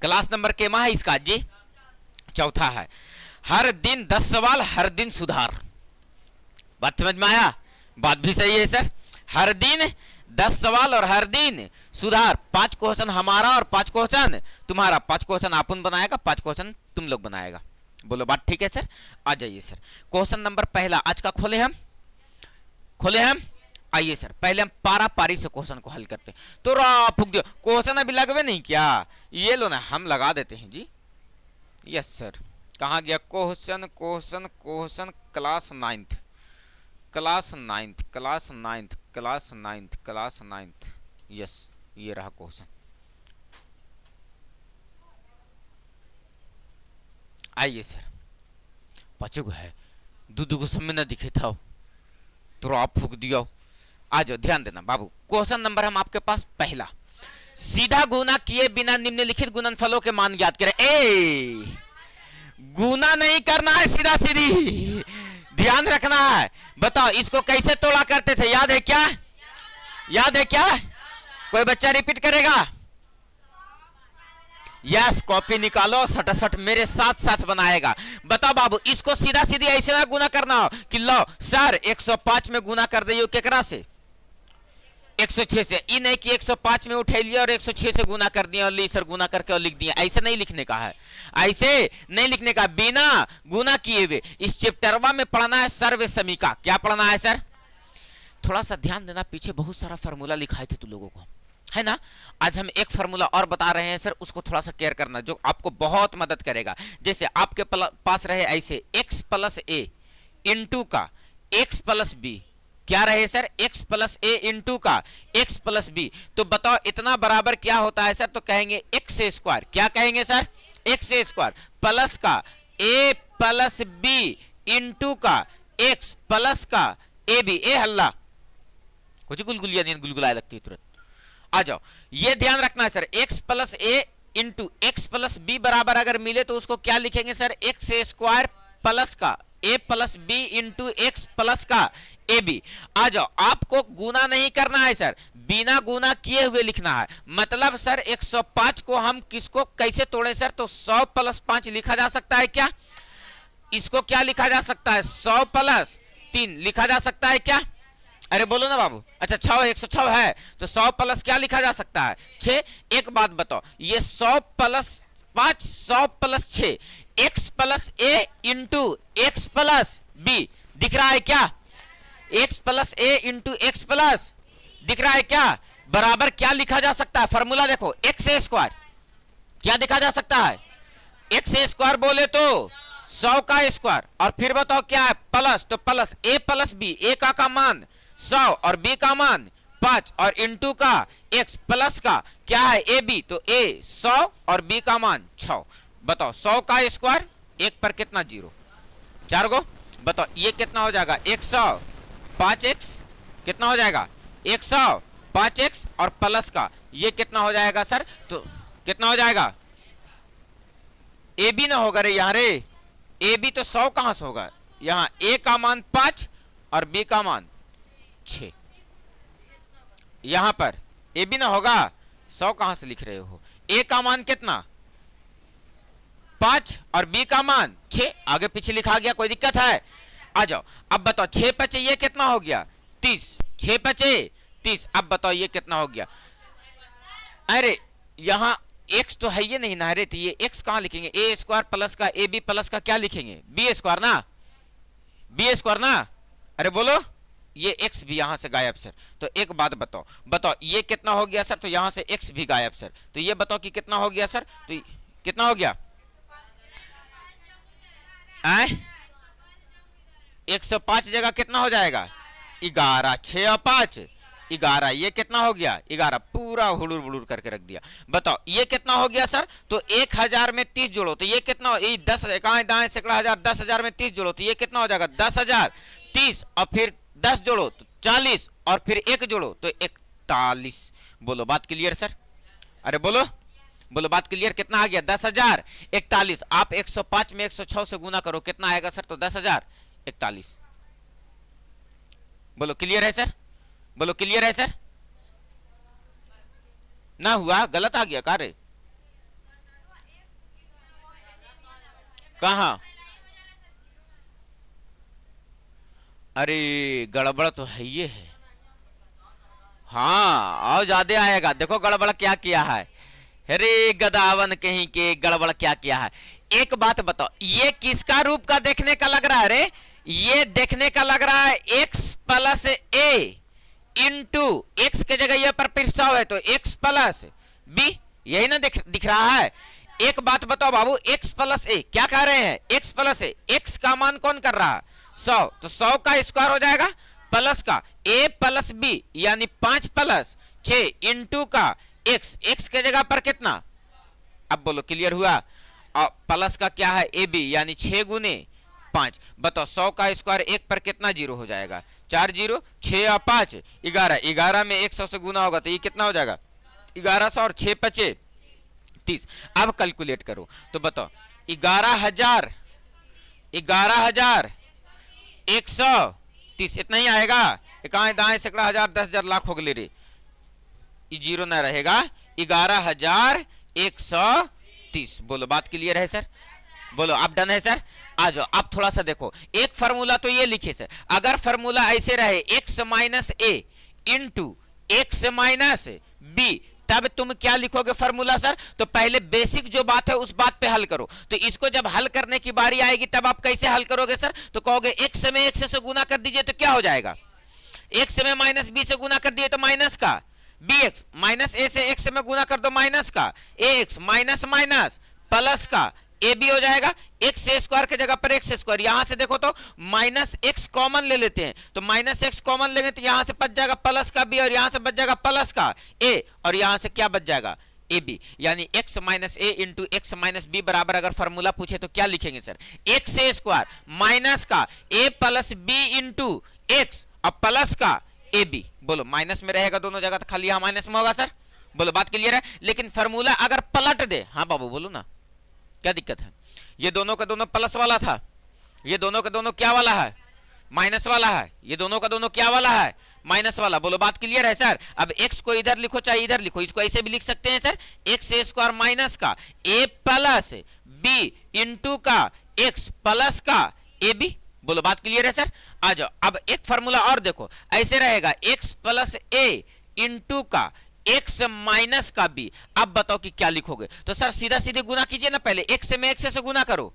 Class number केमा है इसका जी? चौथा है। हर दिन 10 सवाल, हर दिन सुधार। बात समझ में आया? बात भी सही है सर। हर दिन 10 सवाल और हर दिन सुधार। 5 क्वेश्चन हमारा और 5 क्वेश्चन तुम्हारा। 5 क्वेश्चन अपन बनाएगा, 5 क्वेश्चन तुम लोग बनाएगा। बोलो बात ठीक है सर? आ जाइए सर, क्वेश्चन नंबर पहला आज का खोले हम। आइए सर, पहले हम पारा पारी से क्वेश्चन को हल करते हैं। तो फूक दियो, क्वेश्चन अभी लगवे नहीं क्या? ये लो ना, हम लगा देते हैं जी। यस सर, कहाँ गया question? Question class ninth. Yes, ये रहा क्वेश्चन। आइए सर, पचुग है दूध को समय न दिखे था तो आप फूक दियो। आ जाओ, ध्यान देना बाबू। क्वेश्चन नंबर हम आपके पास पहला, सीधा गुना किए बिना निम्नलिखित गुणनफलों के मान ज्ञात करें। गुना नहीं करना है, सीधा सीधी ध्यान रखना है। बताओ इसको कैसे तोड़ा करते थे? याद है क्या? कोई बच्चा रिपीट करेगा? यस, कॉपी निकालो, सट मेरे साथ बनाएगा। बताओ बाबू, इसको सीधा सीधी ऐसे ना गुना करना हो कि लो सर 105 में गुना कर दियो केकरा से? 106 से। ये नहीं कि 105 में उठा लिया और 106 से गुना कर दिया और ली सर गुना करके और लिख दिया। ऐसे नहीं लिखने का है, बिना गुना किए हुए। इस चैप्टरवा में पढ़ना है सर्व समीका। क्या पढ़ना है सर? थोड़ा सा ध्यान देना, पीछे बहुत सारा फार्मूला लिखाए थे तुम लोगों को, है ना? आज हम एक फार्मूला और बता रहे हैं सर, उसको थोड़ा सा केयर करना, जो आपको बहुत मदद करेगा। जैसे आपके पास रहे ऐसे x प्लस ए इंटू का x प्लस बी। क्या रहे sir? x plus a into का x प्लस बी। तो बताओ इतना बराबर क्या होता है सर? तो कहेंगे x स्क्वायर। क्या कहेंगे सर? x स्क्वायर प्लस का a प्लस बी इंटू का x प्लस का ए बी। ए हल्ला कुछ गुलगुलिया नहीं, गुलगुलाए लगती है तुरंत। आ जाओ, ये ध्यान रखना है sir, x plus a into x plus b बराबर अगर मिले तो उसको क्या लिखेंगे सर? एक्स स्क्वायर प्लस का a plus b into x plus का ए बी। आ जाओ, आपको गुना नहीं करना है सर, बिना गुना किए हुए लिखना है। मतलब सर 105 को हम किसको कैसे तोड़े सर? तो 100 प्लस 5 लिखा जा सकता है क्या? इसको क्या लिखा जा सकता है? 100 प्लस 3 लिखा जा सकता है क्या? अरे बोलो ना बाबू। अच्छा 6 106 है तो 100 प्लस क्या लिखा जा सकता है? 6। एक बात बताओ, ये 100 plus 5 100 plus 6 x plus a into x plus B दिख रहा है क्या? x plus a into x plus दिख रहा है क्या? बराबर क्या लिखा जा सकता है? फॉर्मूला देखो, एक्स स्क्वायर। क्या लिखा जा सकता है? एक्स स्क्वायर बोले तो 100 का स्क्वायर, और फिर बताओ क्या है? प्लस, तो प्लस a प्लस बी। ए का मान 100 और b का मान 5 और इंटू का x प्लस का क्या है? A B. तो a 100 और b का मान 6। बताओ 100 का स्क्वायर, एक पर कितना? 0, 4 गो। बताओ ये कितना हो जाएगा? 100 5x कितना हो जाएगा? 100 5x और प्लस का ये कितना हो जाएगा सर? तो कितना हो जाएगा? ए बी ना होगा रे यहाँ रे, ए बी तो 100 कहां से होगा? यहाँ a का मान 5 और b का मान 6। यहां पर ए बी ना होगा, 100 कहां से लिख रहे हो? a का मान कितना? 5 और b का मान 6। आगे पीछे लिखा गया, कोई दिक्कत है? आ जाओ, अब बताओ 6 5 ये कितना हो गया? 30। 6 5 30। अब बताओ ये कितना हो गया? अरे यहाँ x तो है ये नहीं ना रे, तो ये x कहां लिखेंगे? a स्क्वायर प्लस का ए बी प्लस का क्या लिखेंगे? b स्क्वायर ना, b स्क्वायर ना। अरे बोलो, ये x भी यहां से गायब सर। तो एक बात बताओ ये कितना हो गया सर? तो यहां से x भी गायब सर। तो ये बताओ कि कितना हो गया सर? तो कितना हो गया? 105 जगह कितना हो जाएगा? 11। 6 और 5 11। ये कितना हो गया? 11। पूरा हुड़ुर बुड़ुर करके रख दिया। बताओ ये कितना हो गया सर? तो 1000 में 30 जोड़ो तो ये कितना हो? 10 कहां दाएं सैकड़ा हजार, 10,000 में 30 जोड़ो तो ये कितना हो जाएगा? 10,000। 30 और फिर 10 जोड़ो तो 40 और फिर 1 जोड़ो तो 41। बोलो बात क्लियर सर? अरे बोलो बात क्लियर? कितना आ गया? 10,000 41। आप 105 में 106 से गुना करो, कितना आएगा सर? तो 10,000 41। बोलो क्लियर है सर? बोलो क्लियर है सर? ना हुआ? गलत आ गया का रे? कहा? अरे गड़बड़ तो है, ये है। हाँ और ज्यादा आएगा। देखो गड़बड़ क्या किया है, अरे गदावन कहीं के, गड़बड़ क्या किया है। एक बात बताओ, ये किसका रूप का देखने का लग रहा है? रे ये देखने का लग रहा है x plus a into x के जगह ये पर पिरसाव है तो x प्लस बी, यही ना दिख रहा है। एक बात बताओ बाबू, x प्लस ए क्या कह रहे हैं? x प्लस ए, x का मान कौन कर रहा है? 100, तो 100 का स्क्वायर हो जाएगा प्लस का a प्लस बी यानी 5 प्लस 6 इंटू का x, x के जगह पर कितना? अब बोलो क्लियर हुआ? और प्लस का क्या है? ए बी यानी 6 गुने 5। बताओ 100 का स्क्वायर 1 पर कितना जीरो हो जाएगा? 4 जीरो, 6 और 5 11, 11 में 100 से गुना होगा तो ये कितना हो जाएगा? 1100 और 6 पचे 30। अब कैलकुलेट करो तो बताओ 11,130 इतना ही आएगा। इकाई दाएं सैकड़ा हजार 10,000 लाख हो गए रे, जीरो ना रहेगा। 11,130। बोलो बात क्लियर है सर? बोलो आप डन है सर? आ जाओ आप थोड़ा सा देखो, एक फार्मूला तो ये लिखे सर, अगर फार्मूला ऐसे रहे x minus a into x minus B, तब तुम क्या लिखोगे फार्मूला सर? तो पहले बेसिक जो बात है उस बात पे हल करो। तो इसको जब हल करने की बारी आएगी तब आप कैसे हल करोगे सर? तो कहोगे x में x से गुना कर दीजिए तो क्या हो जाएगा? x में माइनस बी से गुना कर दिए तो माइनस का bx, माइनस ए से x में गुना कर दो माइनस का ax, माइनस माइनस प्लस का ए बी हो जाएगा। एक्स स्क्वायर के जगह पर एक्स स्क्वायर, यहां से देखो तो माइनस एक्स कॉमन ले लेते हैं, तो माइनस एक्स कॉमन लेंगे तो यहां से बच जाएगा प्लस का बी और यहां से बच जाएगा प्लस का ए और यहां से क्या बच जाएगा? A b. यानी x minus a into x minus b बराबर अगर फॉर्मूला पूछे तो क्या लिखेंगे सर? एक्स स्क्वायर माइनस का ए प्लस बी इंटू एक्स और प्लस का ए बी। बोलो माइनस में रहेगा दोनों जगह तो खाली यहां माइनस में होगा सर। बोलो बात क्लियर है? लेकिन फॉर्मूला अगर पलट दे, हाँ बाबू बोलो ना क्या दिक्कत है? ये दोनों का दोनों प्लस वाला था, ये दोनों का दोनों क्या वाला है? माइनस वाला है। ये दोनों का दोनों क्या वाला है? माइनस वाला। बोलो बात क्लियर है सर? अब x को इधर लिखो चाहे इधर लिखो, इसको ऐसे भी लिख सकते हैं सर, एक्स स्क्वायर माइनस का a प्लस बी इंटू का x प्लस का ए बी। बोलो बात क्लियर है सर? आ जाओ अब एक फॉर्मूला और देखो, ऐसे रहेगा x प्लस ए इंटू का x माइनस का b। अब बताओ कि क्या लिखोगे? तो सर सीधा सीधे गुना कीजिए ना, पहले x में x से गुना करो,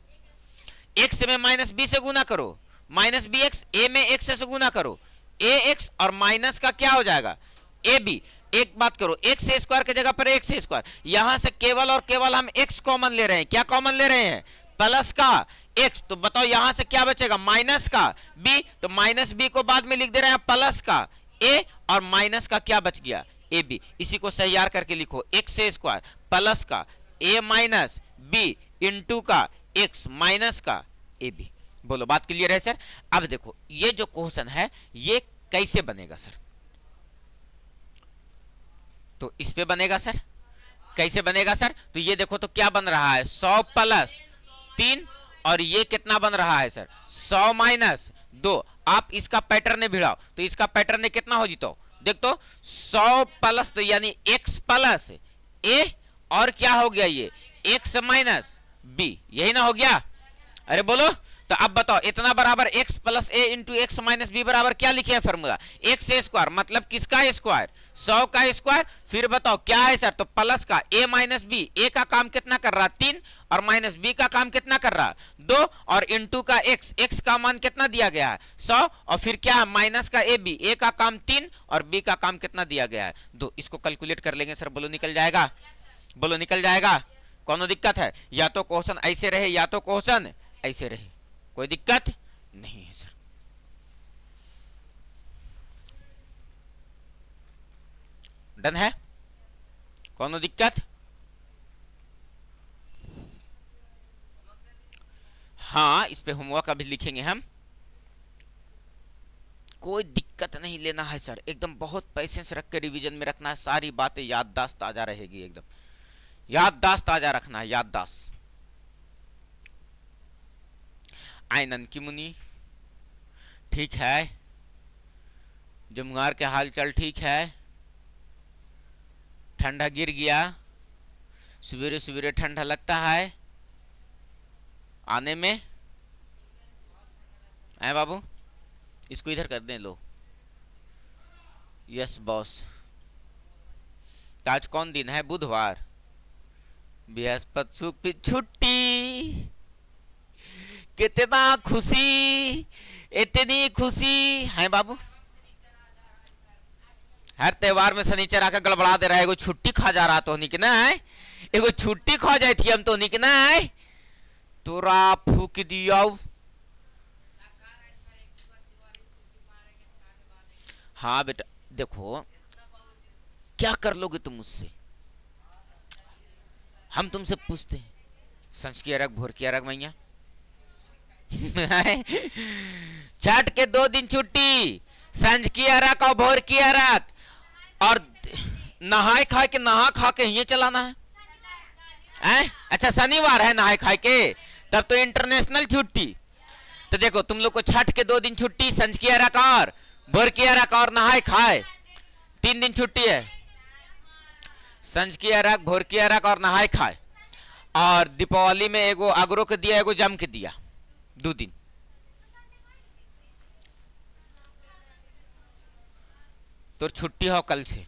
x में माइनस b से गुना करो, माइनस बी एक्स, ए में x से गुना करो ए एक्स और माइनस का क्या हो जाएगा? A b. एक बात करो, एक्स स्क्वायर के जगह पर एक्स स्क्वायर, यहां से केवल और केवल हम x कॉमन ले रहे हैं। क्या कॉमन ले रहे हैं? प्लस का x। तो बताओ यहां से क्या बचेगा? माइनस का b, तो माइनस b को बाद में लिख दे रहे हैं प्लस का a और माइनस का क्या बच गया? A b. इसी को तैयार करके लिखो, एक्स स्क्वायर प्लस का ए माइनस बी इंटू का एक्स माइनस का ए बी। बोलो बात क्लियर है सर? अब देखो ये जो क्वेश्चन है ये कैसे बनेगा सर? तो इस पे बनेगा सर। कैसे बनेगा सर? तो ये देखो तो क्या बन रहा है? 100 प्लस 3 और ये कितना बन रहा है सर? 100 माइनस 2। आप इसका पैटर्न भिड़ाओ तो इसका पैटर्न कितना हो जीतो? देख तो 100 प्लस तो यानी x प्लस ए और क्या हो गया? ये x माइनस बी, यही ना हो गया? अरे बोलो तो अब बताओ इतना बराबर x plus a into x minus b बराबर क्या लिखे हैं फॉर्मूला? एक्स स्क्वायर मतलब किसका स्क्वायर? 100 का स्क्वायर। फिर बताओ क्या है सर? तो प्लस का a माइनस बी, ए का काम कितना कर रहा? 3 और माइनस बी का काम कितना कर रहा? 2 और इंटू का x, x का मान कितना दिया गया है? 100 और फिर क्या है? माइनस का ए बी, ए का काम 3 और बी का काम कितना दिया गया है? 2। इसको कैलकुलेट कर लेंगे सर। बोलो निकल जाएगा? बोलो निकल जाएगा? कौन दिक्कत है? या तो क्वेश्चन ऐसे रहे या तो क्वेश्चन ऐसे रहे, कोई दिक्कत नहीं है सर। डन है? कौन दिक्कत? हाँ इस पे होमवर्क अभी लिखेंगे हम, कोई दिक्कत नहीं लेना है सर। एकदम बहुत पैसेंस रख के रिवीजन में रखना है, सारी बातें याददाश्त ताजा रहेगी, एकदम याददाश्त ताजा रखना है, याददाश्त। आइनन की मुनी ठीक है, जमुआर के हाल चाल ठीक है, ठंडा गिर गया, सवेरे सवेरे ठंडा लगता है आने में है बाबू, इसको इधर कर दें। लो यस बॉस। आज कौन दिन है? बुधवार, बृहस्पति शुक्र छुट्टी। कितना खुशी, इतनी खुशी है बाबू। हर त्योहार में शनिचर आकर गड़बड़ा दे रहा है। एगो छुट्टी खा जा रहा तो निकना है, एगो छुट्टी खा जाए थी हम तो निकना है। तोरा फूक दिया। हाँ बेटा देखो, क्या कर लोगे तुम मुझसे? हम तुमसे पूछते हैं संस की अरग भोर की अरग मैया। छठ के 2 दिन छुट्टी, संज की अरग और भोर की अरग, और नहाए खाए के नहा खा के ये चलाना है। अच्छा शनिवार है नहाए खाए के, तब तो इंटरनेशनल छुट्टी। तो देखो तुम लोग को छठ के 2 दिन छुट्टी, संज की अरग और भोर की अरग और नहाए खाए 3 दिन छुट्टी है। संज की अरग, भोर की अरग और नहाए खाए। और दीपावली में एगो अगरो के दिया, एगो जम के दिया, 2 दिन। तो छुट्टी हो कल से,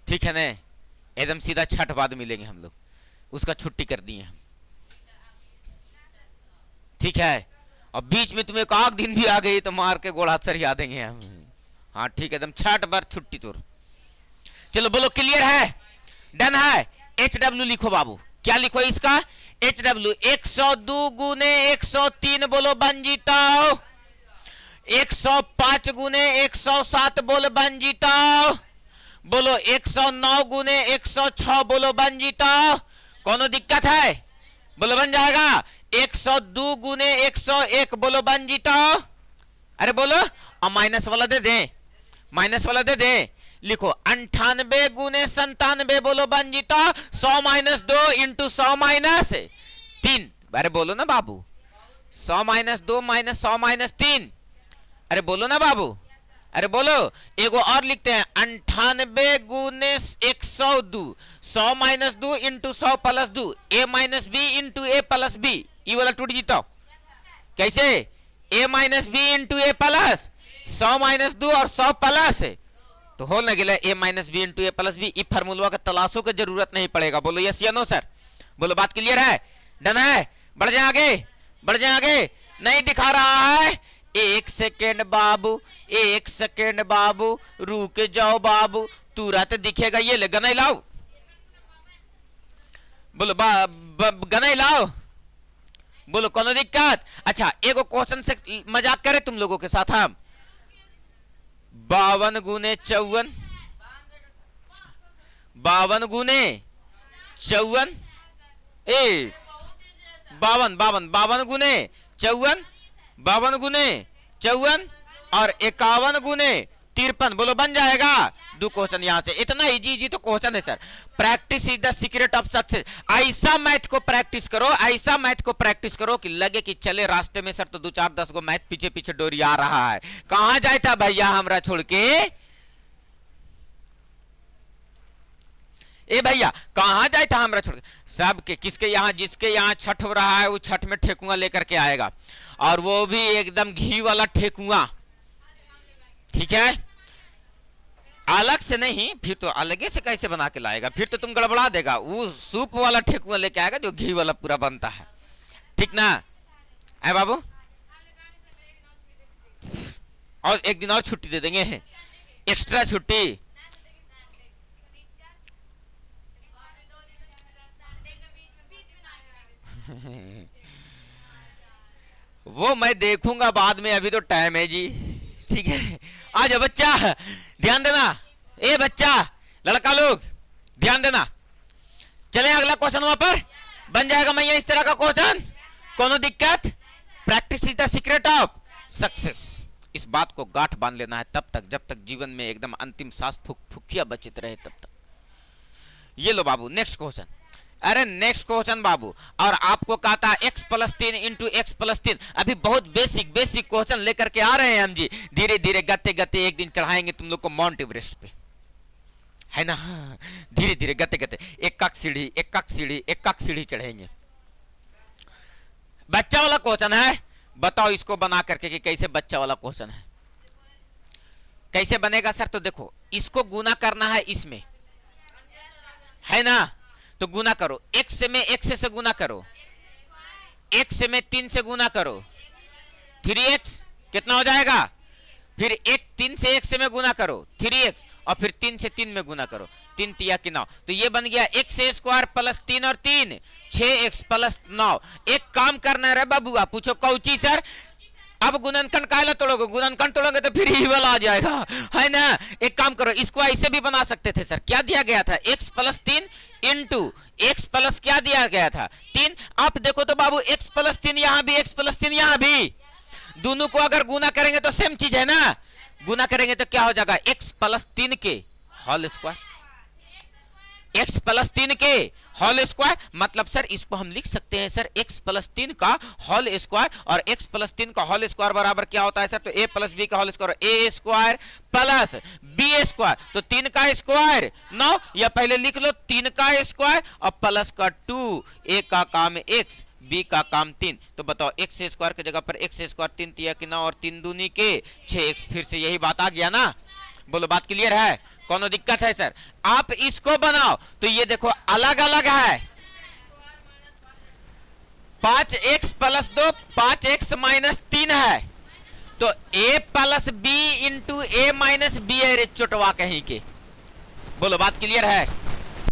ठीक है ना? एकदम सीधा छठ बाद मिलेंगे हम लोग, उसका छुट्टी कर दिए हम, ठीक है? और बीच में तुम्हें एक आग दिन भी आ गई तो मार के गोड़ा सरिया देंगे हम। हाँ ठीक है, एकदम छठ बार छुट्टी। तो चलो बोलो क्लियर है, डन है? HW लिखो बाबू। क्या लिखो इसका? HW। 102 गुने 103 बोलो बन जीताओ। 105 गुने 107 बोलो बन जीताओ। बोलो 109 गुने 106 बोलो बन जीताओ। कोनो दिक्कत है? बोलो बन जाएगा। 102 गुने 101 बोलो बन जीताओ। अरे बोलो, और माइनस वाला दे दे, माइनस वाला दे दे। लिखो 98 गुने 97 बोलो बन जीता। 100 माइनस 2 इंटू 100 माइनस 3। अरे बोलो ना बाबू, 100 माइनस 2 माइनस 100 माइनस 3। अरे बोलो ना बाबू, अरे बोलो। एगो और लिखते हैं 98 गुने 102, 100 minus 2 into 100 plus 2, a minus b into a plus b. ये वाला टूट जीता कैसे? a minus b into a plus 100 minus 2 और 100 प्लस, तो हो न गया a minus b into a plus b. इस फार्मूला का तलाशों की जरूरत नहीं पड़ेगा। बोलो यस या नो सर? बोलो बात क्लियर है, डन है? बढ़ जाए आगे, बढ़ जाए आगे। नहीं दिखा रहा है? 1 सेकेंड बाबू, 1 सेकेंड बाबू, रुक जाओ बाबू, तुरंत दिखेगा। ये ले गनाई लाओ, बोलो गनाई लाओ। बोलो कोनो दिक्कत? अच्छा एगो क्वेश्चन से मजाक करे तुम लोगों के साथ हम। 52 गुने 54, 52 गुने 54, 52 गुने 54, 52 गुने 54 और 51 गुने 53। बोलो बन जाएगा। 2 क्वेश्चन यहाँ से। इतना इजी तो क्वेश्चन है sir. Practice is the secret of success. ऐसा मैथ को प्रैक्टिस करो, ऐसा मैथ को प्रैक्टिस करो कि लगे कि चले रास्ते में सर तो 2-4-10 गो मैथ पीछे पीछे डोरी आ रहा है। कहां जाए था भैया हमरा छोड़ के? ए भैया कहां जाए था हमरा छोड़ के? सबके किसके यहाँ, जिसके यहाँ छठ हो रहा है वो छठ में ठेकुआ लेकर के आएगा, और वो भी एकदम घी वाला ठेकुआ, ठीक है? अलग से नहीं, फिर तो अलगे से कैसे बना के लाएगा? फिर तो तुम गड़बड़ा देगा। वो सूप वाला ठेकुआ लेके आएगा जो घी वाला पूरा बनता है, ठीक ना? है बाबू? और एक दिन और छुट्टी दे देंगे, एक्स्ट्रा छुट्टी। वो मैं देखूंगा बाद में, अभी तो टाइम है जी, ठीक है? आ जाओ बच्चा, ध्यान देना। ए बच्चा, लड़का लोग ध्यान देना। चले अगला क्वेश्चन वहां पर बन जाएगा मैया इस तरह का क्वेश्चन। कोनो दिक्कत? Practice is the secret of success. इस बात को गांठ बांध लेना है तब तक जब तक जीवन में एकदम अंतिम सांस फुकिया बचित रहे तब तक। ये लो बाबू नेक्स्ट क्वेश्चन। अरे नेक्स्ट क्वेश्चन बाबू, और आपको कहा था x + 3 इंटू x + 3। अभी बहुत बेसिक क्वेश्चन लेकर के आ रहे हैं हम जी। धीरे धीरे गते गते एक दिन चढ़ाएंगे तुम लोग को माउंट एवरेस्ट पे, है ना? धीरे धीरे गते गते एक सीढ़ी चढ़ेंगे। बच्चा वाला क्वेश्चन है। बताओ इसको बना करके कि कैसे बच्चा वाला क्वेश्चन है, कैसे बनेगा सर। तो देखो इसको गुना करना है इसमें, है ना, तो गुना करो। x में x से गुना करो, x में 3 से गुना करो, 3x कितना हो जाएगा। फिर एक 3 से x में गुना करो 3x, और फिर 3 से 3 में गुना करो 3 तिया की 9, तो ये बन गया x स्क्वायर प्लस 3 और 3 6x प्लस 9। एक काम करना है रे बाबूआ, पूछो कौची सर। अब गुणनखंड काहे ला तोड़ोगे, गुणनखंड तोड़ोगे तो फिर ही वाला आ जाएगा, है ना। एक काम करो, इसको ऐसे भी बना सकते थे सर। क्या दिया गया था, x plus 3 into x plus क्या दिया गया था 3। आप देखो तो बाबू x प्लस 3 यहां भी, x प्लस 3 यहां भी, दोनों को अगर गुना करेंगे तो सेम चीज है ना। गुना करेंगे तो क्या हो जाएगा, x प्लस 3 के होल स्क्वायर, x प्लस 3 के होल स्क्वायर। मतलब सर इसको हम लिख सकते हैं सर x प्लस 3 का होल स्क्वायर, और x प्लस 3 का होल स्क्वायर बराबर क्या होता है सर, तो a प्लस बी का whole square, a square plus b square, तो 3 का स्क्वायर 9, या पहले लिख लो 3 का स्क्वायर और प्लस का 2, a का काम x, b का काम 3। तो बताओ x स्क्वायर की जगह पर x स्क्वायर 3 तिया की 9 और 3 दूनी के 6x, फिर से यही बात आ गया ना। बोलो बात क्लियर है, कोनो दिक्कत है सर। आप इसको बनाओ तो ये देखो अलग अलग है, 5x प्लस 2 5x माइनस 3 है, तो a plus b into a minus b है रे चोटवा कहीं के। बोलो बात क्लियर है,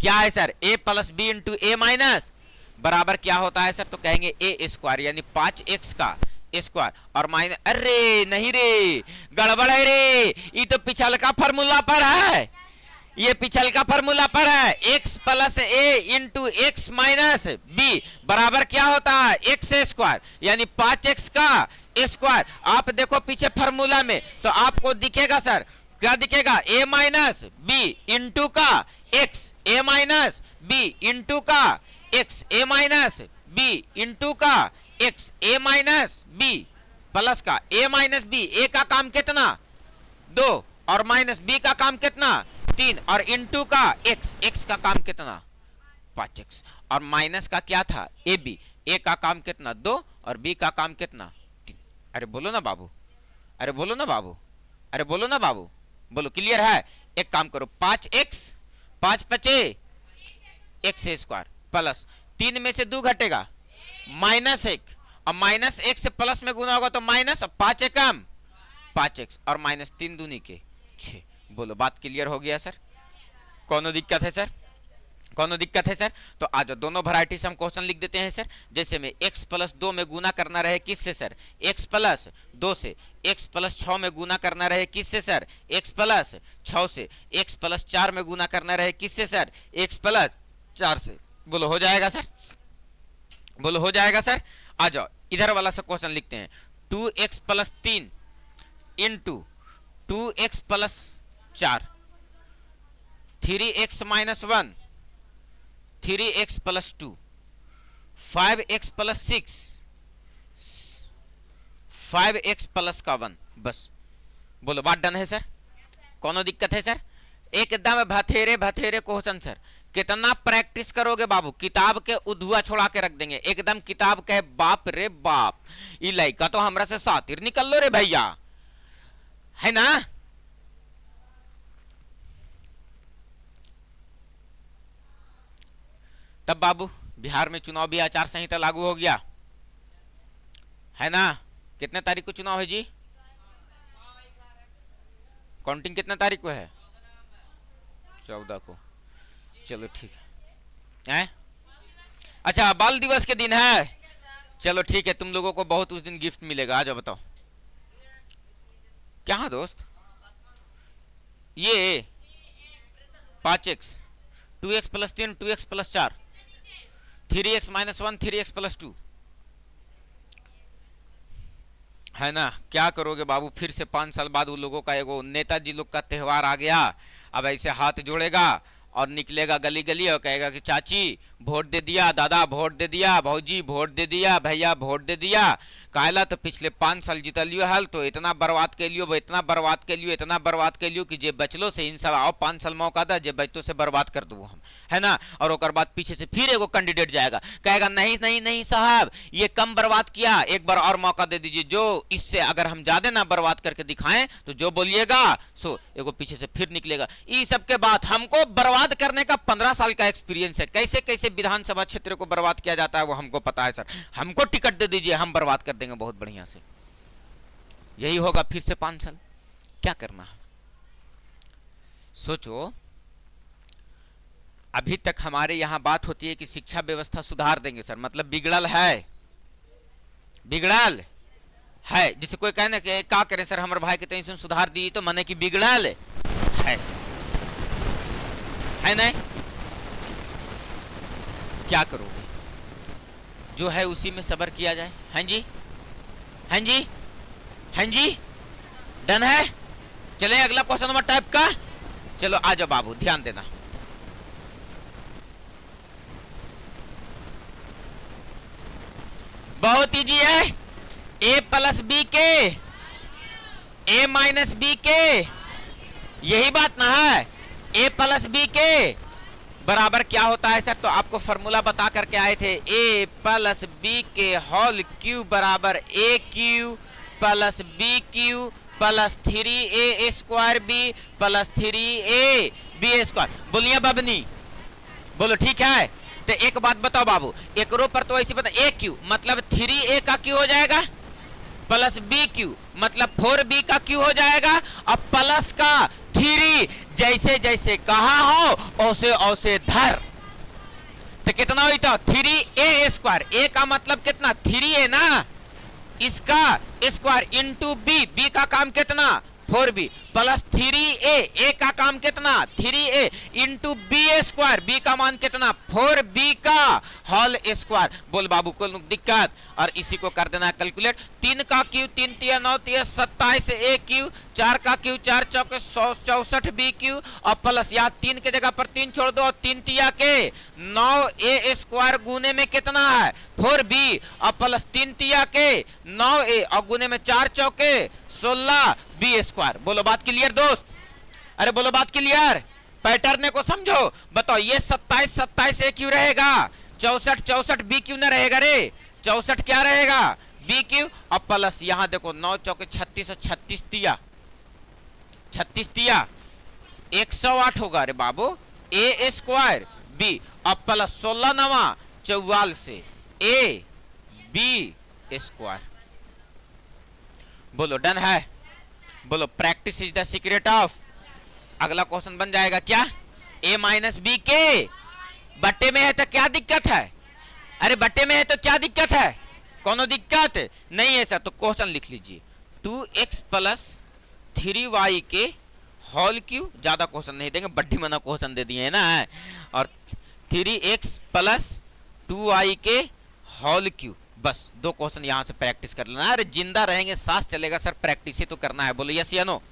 क्या है sir, a plus b into a minus बराबर क्या होता है सर, तो कहेंगे a स्क्वायर यानी 5x का स्क्वायर और माइनस, अरे नहीं रे गड़बड़ है रे, ये तो पिछल का फार्मूला पर है, ये पिछल का फार्मूला पर है। x plus a into x minus b बराबर क्या होता है x स्क्वायर यानी 5x का स्क्वायर। आप देखो पीछे फार्मूला में तो आपको दिखेगा सर, क्या दिखेगा, a माइनस बी इंटू का x, a minus b into का x, a minus b into का x, a minus b plus का a माइनस बी, a का काम कितना 2 और माइनस b का काम कितना 3 और इंटू का x, x का काम कितना 5x और माइनस का क्या था ab, a का काम कितना 2 और b का काम कितना 3। अरे बोलो ना बाबू, अरे बोलो ना बाबू, अरे बोलो ना बाबू, बोलो क्लियर है। एक काम करो 5x 5 5 x स्क्वायर प्लस 3 में से 2 घटेगा माइनस 1 और माइनस 1 से प्लस में गुना होगा तो माइनस 5 कम 5x और माइनस 3 दूनी के 6। बोलो बात क्लियर हो गया सर, कौन दिक्कत है सर, कौन दिक्कत है सर। तो आज दोनों वैरायटी से हम क्वेश्चन लिख देते हैं सर। जैसे में x प्लस 2 में गुना करना रहे किससे सर, x प्लस 2 से, x प्लस 6 में गुना करना रहे किससे सर, x प्लस 6 से, x प्लस 4 में गुना करना रहे किससे सर, x प्लस 4 से। बोलो हो जाएगा सर, बोलो हो जाएगा सर। आ जाओ इधर वाला सा क्वेश्चन लिखते हैं 2x plus 3 into 2x plus 4 3x minus 1 3x plus 2 5x plus 6 5x plus का 1। बस बोलो बात डन है सर, कौन दिक्कत है सर। एकदम भथेरे भथेरे क्वेश्चन सर, कितना प्रैक्टिस करोगे बाबू, किताब के उधुआ छोड़ा के रख देंगे एकदम। किताब कहे बाप रे बाप, ये लड़का तो हमरा से सातिर निकल लो रे भैया, है ना। तब बाबू बिहार में चुनाव भी आचार संहिता लागू हो गया है ना। कितने तारीख को चुनाव है जी, काउंटिंग कितने तारीख को है 14 को। चलो ठीक है, अच्छा बाल दिवस के दिन है, चलो ठीक है, तुम लोगों को बहुत उस दिन गिफ्ट मिलेगा। आ जाओ बताओ क्या है दोस्त, ये 5x 2x plus 3 2x plus 4 3x minus 1 3x plus 2 है ना। क्या करोगे बाबू, फिर से 5 साल बाद वो लोगों का एगो नेताजी लोग का त्यौहार आ गया। अब ऐसे हाथ जोड़ेगा और निकलेगा गली गली और कहेगा कि चाची वोट दे दिया, दादा वोट दे दिया, भौजी वोट दे दिया, भैया वोट दे दिया। काहेला तो पिछले 5 साल जीतलियो हल तो इतना बर्बाद के लियो, इतना बर्बाद के लियो, इतना बर्बाद के लियो कि जे बचलो से इन साल आओ 5 साल मौका दा, जे बचतो से बर्बाद कर दू हम, है ना। और ओकर बाद पीछे से फिर एगो कैंडिडेट जाएगा, कहेगा नहीं नहीं नहीं साहब ये कम बर्बाद किया, एक बार और मौका दे दीजिए, जो इससे अगर हम ज्यादा ना बर्बाद करके दिखाएं तो जो बोलिएगा सो एगो पीछे से फिर निकलेगा। इस सब के बाद हमको बर्बाद करने का 15 साल का एक्सपीरियंस है, कैसे कैसे विधानसभा क्षेत्र को बर्बाद किया जाता है वो हमको पता है सर, हमको टिकट दे दीजिए, हम बर्बाद कर देंगे बहुत बढ़िया से। यही होगा फिर से 5 साल, क्या करना है सोचो। अभी तक हमारे यहां बात होती है कि शिक्षा व्यवस्था सुधार देंगे सर, मतलब बिगड़ल है, बिगड़ल है। जिसे कोई कहने के क्या करें सर हमारे भाई के तनी सुधार दी तो माने कि बिगड़ल है नहीं, क्या करोगे, जो है उसी में सब्र किया जाए। हाँ जी, हाँ जी, हाँ जी, डन है। चले अगला क्वेश्चन नंबर टाइप का, चलो आ जाओ बाबू, ध्यान देना। बहुत इजी है, a प्लस बी के a माइनस बी के, यही बात ना है। a प्लस बी के बराबर क्या होता है सर, तो आपको फॉर्मूला बता करके आए थे, a प्लस बी के होल क्यूब बराबर a cube plus b cube plus 3a square b plus 3a b square. बोलिए बबनी, बोलो ठीक है। तो एक बात बताओ बाबू, एक रो पर तो ऐसे बता a क्यू मतलब 3a का क्यू हो जाएगा प्लस b क्यू मतलब 4b का क्यू हो जाएगा, अब प्लस का 3 जैसे जैसे कहा हो ओसे ओसे धर। तो कितना हुई तो 3a स्क्वायर, a का मतलब कितना 3a ना, इसका स्क्वायर इंटू बी का काम कितना 4b प्लस 3a, a का काम कितना 3a into B square, B का मान कितना 4b का होल स्क्वायर। बोल बाबू कोई दिक्कत, और इसी को कर देना कैलकुलेट। 3 का क्यू 3 तिया 9 तिया 27 a क्यू, 4 का क्यू 4 चौके 164 b क्यू, और प्लस यहाँ 3 के जगह पर 3 छोड़ दो, 3 तिया के 9a स्क्वायर गुने में कितना है 4b, और प्लस 3 तिया के 9a और गुने में 4 चौके 16 बी स्क्वायर। बोलो बात क्लियर दोस्त, अरे बोलो बात क्लियर, पैटर्न को समझो। बताओ ये 27 27 ए क्यों रहेगा, 64 64 बी क्यों ना रहेगा रे, 64 क्या रहेगा बी क्यू, और प्लस यहाँ देखो 9 चौके 36 और 36 तिया 108 होगा रे बाबू ए स्क्वायर बी, और प्लस 16 नवा 44 ए बी स्क्वायर। बोलो डन है, बोलो practice is the secret of. अगला क्वेश्चन बन जाएगा क्या, a माइनस बी के बट्टे में है तो क्या दिक्कत है, अरे बट्टे में है तो क्या दिक्कत है, कोनो दिक्कत नहीं है सर। तो क्वेश्चन लिख लीजिए 2x प्लस 3y के होल क्यू, ज्यादा क्वेश्चन नहीं देंगे, बड्डी मना क्वेश्चन दे दिए है ना, और 3x प्लस 2y के होल क्यू, बस 2 क्वेश्चन यहां से प्रैक्टिस कर लेना। अरे जिंदा रहेंगे सांस चलेगा सर, प्रैक्टिस ही तो करना है। बोलो यस या नो।